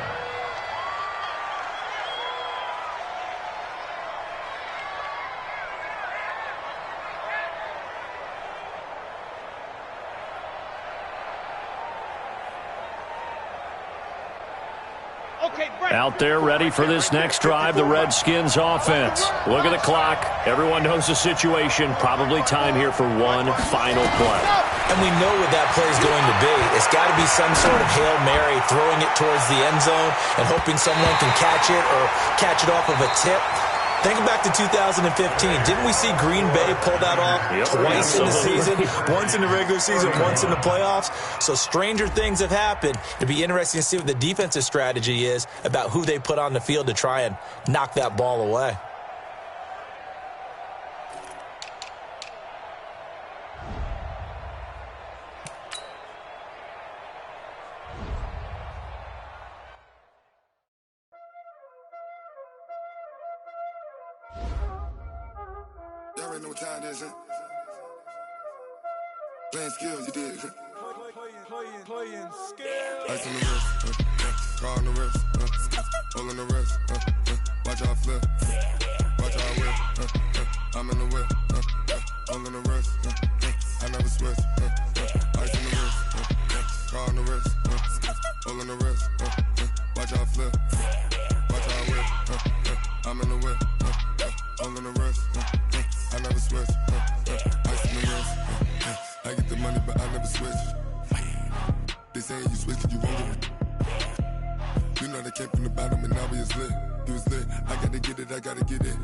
Out there ready for this next drive, the Redskins offense. Look at the clock. Everyone knows the situation. Probably time here for one final play. And we know what that play is going to be. It's got to be some sort of Hail Mary, throwing it towards the end zone and hoping someone can catch it or catch it off of a tip. Think back to 2015. Didn't we see Green Bay pull that off twice in the season? Once in the regular season, once in the playoffs. So stranger things have happened. It'd be interesting to see what the defensive strategy is about who they put on the field to try and knock that ball away. Y'all already know what time it is, huh? Playing skills, you did. Playing skills. Ice on the wrist, car on the wrist, hole in the wrist, watch out flip, watch out whip, I'm in the whip, hole in the wrist, I never switch, ice on the wrist, car on the wrist, hole in the wrist, watch out flip, watch out whip, I'm in the whip, hole in the wrist, I never switch, ice in the wrist, I get the money but I never switch. They saying you switch it, you won't get it. You know they came from the bottom and now we is lit. You was lit, I gotta get it, I gotta get it.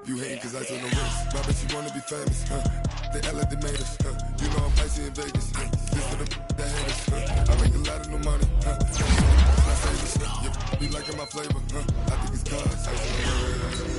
You hating cause ice on the wrist. My bitch, you wanna be famous, They act like they made us, You know I'm icy in Vegas, This for the that hate us, I make a lot of new money, My favorite, you liking my flavor, I think it's cause ice on the wrist.